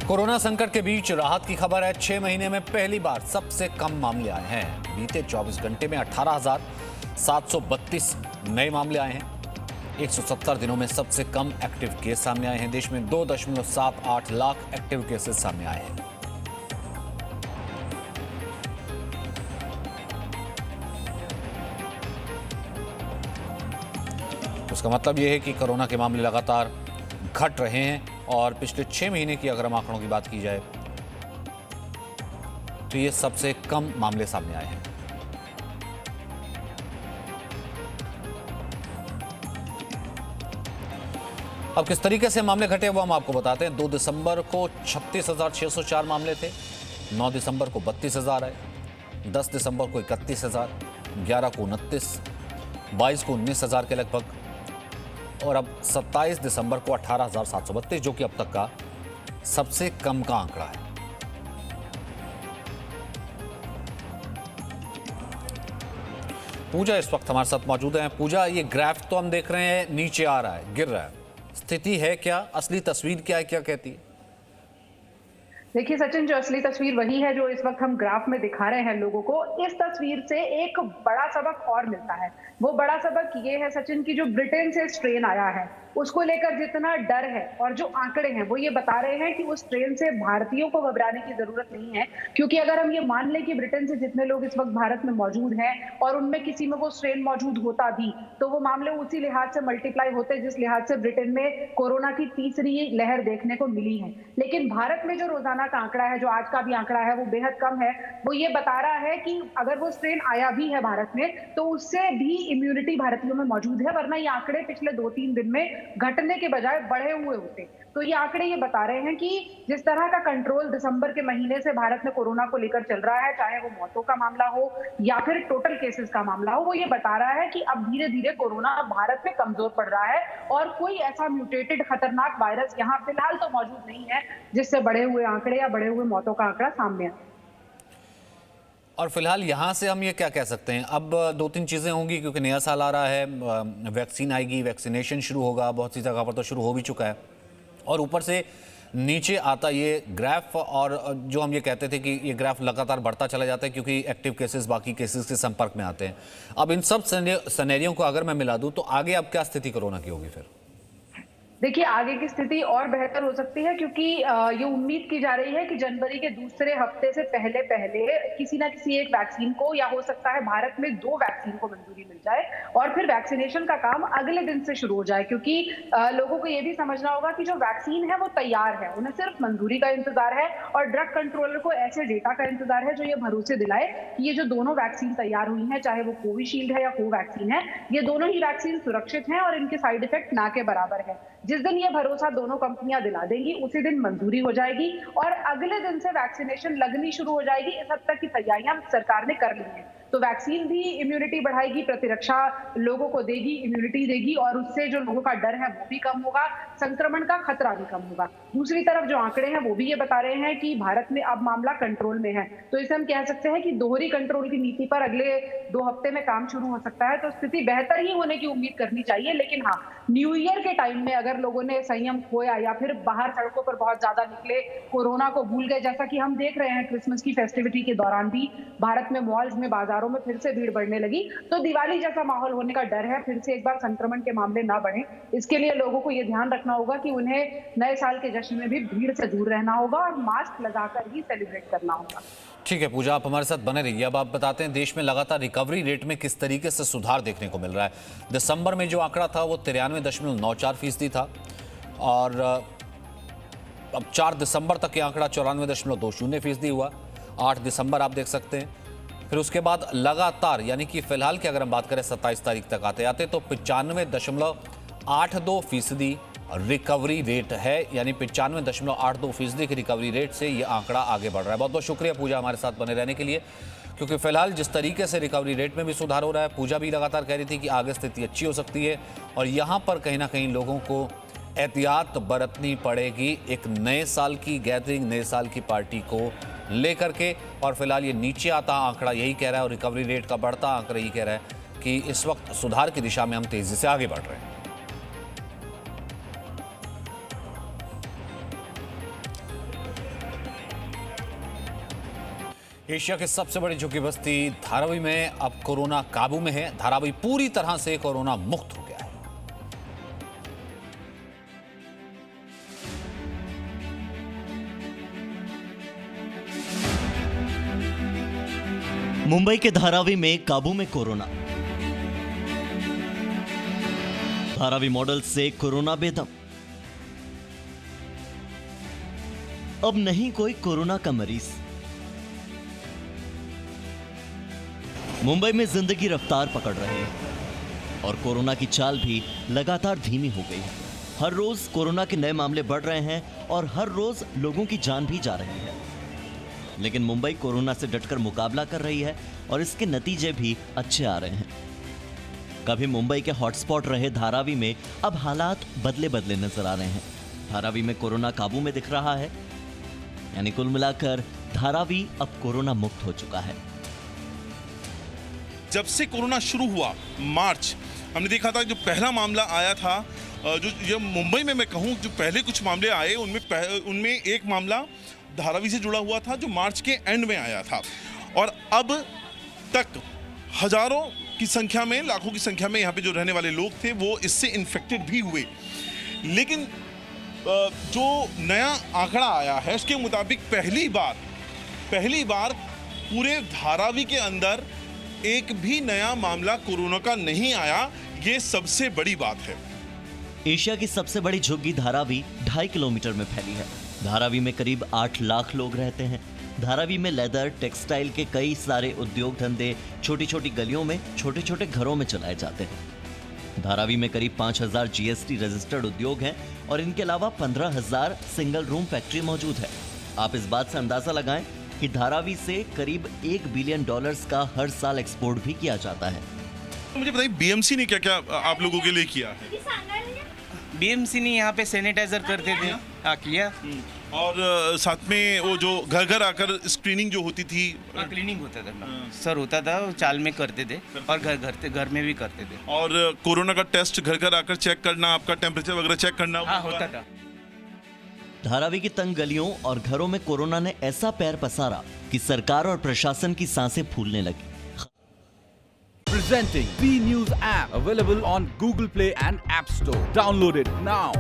Corona संकट के बीच राहत की खबर है। 6 महीने में पहली बार सबसे कम मामले आए हैं। बीते 24 घंटे में 18,732 नए मामले आए हैं। 170 दिनों में सबसे कम एक्टिव केस सामने आए हैं। देश में 2.78 लाख एक्टिव केसेस सामने आए हैं। उसका मतलब यह है कि कोरोना के मामले लगातार घट रहे हैं और पिछले 6 महीने की अगर हम आंकड़ों की बात की जाए तो ये सबसे कम मामले सामने आए हैं। अब किस तरीके से मामले घटे वो हम आपको बताते हैं। 2 दिसंबर को 36,604 मामले थे, 9 दिसंबर को 32,000 आए, 10 दिसंबर को 31,000, 11 को 29, 22 को 19,000 के लगभग और अब 27 दिसंबर को 18,732, जो कि अब तक का सबसे कम का आंकड़ा है। पूजा इस वक्त हमारे साथ मौजूद हैं। पूजा, ये ग्राफ तो हम देख रहे हैं नीचे आ रहा है, गिर रहा है, स्थिति है क्या, असली तस्वीर क्या है, क्या कहती है? देखिए सचिन, जो असली तस्वीर वही है जो इस वक्त हम ग्राफ में दिखा रहे हैं लोगों को। इस तस्वीर से एक बड़ा सबक और मिलता है। वो बड़ा सबक ये है सचिन की जो ब्रिटेन से स्ट्रेन आया है उसको लेकर जितना डर है और जो आंकड़े हैं वो ये बता रहे हैं कि उस ट्रेन से भारतीयों को घबराने की जरूरत नहीं है। क्योंकि अगर हम ये मान लें कि ब्रिटेन से जितने लोग इस वक्त भारत में मौजूद हैं और उनमें किसी में वो स्ट्रेन मौजूद होता भी तो वो मामले उसी लिहाज से मल्टीप्लाई होते जिस लिहाज से ब्रिटेन में कोरोना की तीसरी लहर देखने को मिली है। लेकिन भारत में जो रोजाना का आंकड़ा है, जो आज का भी आंकड़ा है, वो बेहद कम है। वो ये बता रहा है कि अगर वो स्ट्रेन आया भी है भारत में तो उससे भी इम्यूनिटी भारतीयों में मौजूद है, वरना ये आंकड़े पिछले 2-3 दिन में घटने के बजाय बढ़े हुए होते। तो ये आंकड़े ये बता रहे हैं कि जिस तरह का कंट्रोल दिसंबर के महीने से भारत में कोरोना को लेकर चल रहा है, चाहे वो मौतों का मामला हो या फिर टोटल केसेस का मामला हो, वो ये बता रहा है कि अब धीरे धीरे कोरोना भारत में कमजोर पड़ रहा है और कोई ऐसा म्यूटेटेड खतरनाक वायरस यहाँ फिलहाल तो मौजूद नहीं है जिससे बढ़े हुए आंकड़े या बढ़े हुए मौतों का आंकड़ा सामने आए। और फिलहाल यहाँ से हम ये क्या कह सकते हैं? अब 2-3 चीज़ें होंगी क्योंकि नया साल आ रहा है, वैक्सीन आएगी, वैक्सीनेशन शुरू होगा, बहुत सी जगह पर तो शुरू हो भी चुका है और ऊपर से नीचे आता ये ग्राफ। और जो हम ये कहते थे कि ये ग्राफ लगातार बढ़ता चला जाता है क्योंकि एक्टिव केसेस बाकी केसेस के संपर्क में आते हैं। अब इन सब सिनेरियो को अगर मैं मिला दूँ तो आगे अब क्या स्थिति कोरोना की होगी? फिर देखिए आगे की स्थिति और बेहतर हो सकती है क्योंकि ये उम्मीद की जा रही है कि जनवरी के दूसरे हफ्ते से पहले पहले किसी ना किसी एक वैक्सीन को, या हो सकता है भारत में 2 वैक्सीन को मंजूरी मिल जाए और फिर वैक्सीनेशन का काम अगले दिन से शुरू हो जाए। क्योंकि लोगों को ये भी समझना होगा कि जो वैक्सीन है वो तैयार है, उन्हें सिर्फ मंजूरी का इंतजार है और ड्रग कंट्रोलर को ऐसे डेटा का इंतजार है जो ये भरोसे दिलाए कि ये जो दोनों वैक्सीन तैयार हुई है, चाहे वो कोविशील्ड है या कोवैक्सीन है, ये दोनों ही वैक्सीन सुरक्षित हैं और इनके साइड इफेक्ट ना के बराबर है। जिस दिन ये भरोसा दोनों कंपनियां दिला देंगी उसी दिन मंजूरी हो जाएगी और अगले दिन से वैक्सीनेशन लगनी शुरू हो जाएगी। इस हद तक की तैयारियां सरकार ने कर ली हैं। तो वैक्सीन भी इम्यूनिटी बढ़ाएगी, प्रतिरक्षा लोगों को देगी, इम्यूनिटी देगी और उससे जो लोगों का डर है वो भी कम होगा, संक्रमण का खतरा भी कम होगा। दूसरी तरफ जो आंकड़े हैं वो भी ये बता रहे हैं कि भारत में अब मामला कंट्रोल में है। तो इसे हम कह सकते हैं कि दोहरी कंट्रोल की नीति पर अगले 2 हफ्ते में काम शुरू हो सकता है। तो स्थिति बेहतर ही होने की उम्मीद करनी चाहिए। लेकिन हाँ, न्यू ईयर के टाइम में अगर लोगों ने संयम खोया या फिर बाहर सड़कों पर बहुत ज्यादा निकले, कोरोना को भूल गए, जैसा कि हम देख रहे हैं क्रिसमस की फेस्टिविटी के दौरान भी भारत में मॉल्स में, बाजारों में फिर से भीड़ बढ़ने लगी, तो दिवाली जैसा माहौल होने का डर है, फिर से एक बार संक्रमण के मामले ना बढ़े। इसके लिए लोगों को यह ध्यान रखना होगा कि उन्हें नए साल के जश्न में भी भीड़ से दूर रहना होगा और मास्क लगाकर ही सेलिब्रेट करना होगा। ठीक है पूजा, आप हमारे साथ बने रहिए। अब आप बताते हैं देश में लगातार रिकवरी रेट में किस तरीके से सुधार देखने को मिल रहा है। दिसंबर में जो आंकड़ा था वो 93.94% था और अब 4 दिसंबर तक ये आंकड़ा 94.20% हुआ। 8 दिसंबर आप देख सकते हैं। फिर उसके बाद लगातार, यानी कि फिलहाल की अगर हम बात करें 27 तारीख तक आते आते तो 95.82% रिकवरी रेट है, यानी 95.82% की रिकवरी रेट से ये आंकड़ा आगे बढ़ रहा है। बहुत बहुत शुक्रिया पूजा हमारे साथ बने रहने के लिए, क्योंकि फिलहाल जिस तरीके से रिकवरी रेट में भी सुधार हो रहा है, पूजा भी लगातार कह रही थी कि आगे स्थिति अच्छी हो सकती है और यहाँ पर कहीं ना कहीं लोगों को एहतियात बरतनी पड़ेगी एक नए साल की गैदरिंग, नए साल की पार्टी को लेकर के। और फिलहाल ये नीचे आता आंकड़ा यही कह रहा है और रिकवरी रेट का बढ़ता आंकड़ा यही कह रहा है कि इस वक्त सुधार की दिशा में हम तेजी से आगे बढ़ रहे हैं। एशिया की सबसे बड़ी झुग्गी बस्ती धारावी में अब कोरोना काबू में है। धारावी पूरी तरह से कोरोना मुक्त हो गया है। मुंबई के धारावी में काबू में कोरोना। धारावी मॉडल से कोरोना बेदम। अब नहीं कोई कोरोना का मरीज। मुंबई में जिंदगी रफ्तार पकड़ रही है और कोरोना की चाल भी लगातार धीमी हो गई है। हर रोज कोरोना के नए मामले बढ़ रहे हैं और हर रोज लोगों की जान भी जा रही है। लेकिन मुंबई कोरोना से डटकर मुकाबला कर रही है और इसके नतीजे भी अच्छे आ रहे हैं। कभी मुंबई के हॉटस्पॉट रहे धारावी में अब हालात बदले बदले नजर आ रहे हैं। धारावी में कोरोना काबू में दिख रहा है, यानी कुल मिलाकर धारावी अब कोरोना मुक्त हो चुका है। जब से कोरोना शुरू हुआ मार्च, हमने देखा था जो पहला मामला आया था, जो ये मुंबई में मैं कहूँ जो पहले कुछ मामले आए उनमें एक मामला धारावी से जुड़ा हुआ था जो मार्च के एंड में आया था। और अब तक हजारों की संख्या में, लाखों की संख्या में यहाँ पे जो रहने वाले लोग थे वो इससे इन्फेक्टेड भी हुए। लेकिन जो नया आंकड़ा आया है उसके मुताबिक पहली बार पूरे धारावी के अंदर एक भी नया मामला कोरोना का नहीं आया। ये सबसे बड़ी बात है। एशिया की सबसे बड़ी झुग्गी धारावी 2.5 किलोमीटर में फैली है। धारावी में करीब 8 लाख लोग रहते हैं। धारावी में लेदर, टेक्सटाइल के कई सारे उद्योग धंधे छोटी छोटी गलियों में, छोटे छोटे घरों में चलाए जाते हैं। धारावी में करीब 5000 GST रजिस्टर्ड उद्योग हैं और इनके अलावा 15,000 सिंगल रूम फैक्ट्री मौजूद है। आप इस बात से अंदाजा लगाएं कि धारावी से करीब $1 बिलियन का हर साल एक्सपोर्ट भी किया जाता है। मुझे बताइए BMC ने क्या क्या आप लोगों के लिए किया है? BMC ने यहाँ पे सैनिटाइजर करते थे, किया। और साथ में वो जो घर घर आकर स्क्रीनिंग जो होती थी, क्लीनिंग होता था सर, होता था, वो चाल में करते थे और घर में भी करते थे। और कोरोना का टेस्ट घर घर आकर चेक करना, आपका टेम्परेचर वगैरह चेक करना, हाँ होता था। धारावी की तंग गलियों और घरों में कोरोना ने ऐसा पैर पसारा कि सरकार और प्रशासन की सांसें फूलने लगी। Presenting B News app, available on Google Play and App Store. Download it now.